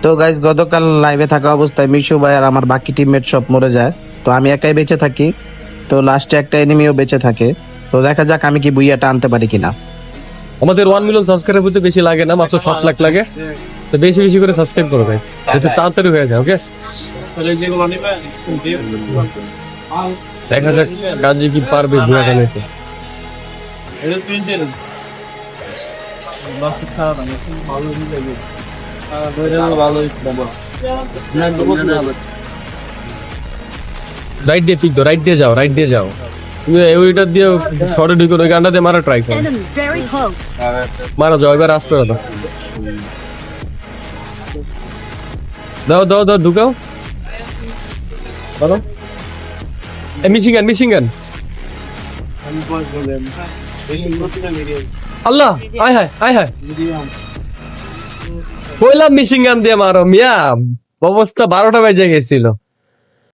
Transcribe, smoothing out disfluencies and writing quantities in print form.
তো গাইস গতকাল লাইভে থাকা অবস্থায় মিশু ভাই আর আমার বাকি টিমমেট সব মরে যায়, তো আমি একাই বেঁচে থাকি। তো লাস্টে একটা এনিমিও বেঁচে থাকে। তো দেখা যাক আমি কি বুইয়াটা আনতে পারি কিনা। আমাদের 1 মিলিয়ন সাবস্ক্রাইবার হতে বেশি লাগে না, মাত্র 7 লাখ লাগে। তো বেশি বেশি করে সাবস্ক্রাইব করো ভাই, যাতে তাড়াতাড়ি হয়ে যায়। ওকে, দেখা যাক গাজী কি পারবে বুয়াটা নিতে। রাইট দিয়ে ফিক দো, রাইট দিয়ে যাও, রাইট দিয়ে যাও। তুমি ওইটা দিয়ে শর্টে ঢুকে ওই গানটা দিয়ে মারা ট্রাই করো। Enemy very close. মারা যাও, এবার আস্তে দাও, দাও দাও দাও, ঢুকাও। বলো মিশিং গান। আল্লাহ, আয় হায় কইলাম মিশিং গান দিয়ে মারো মিয়া, অবস্থা 12টা বাজে গেছিল।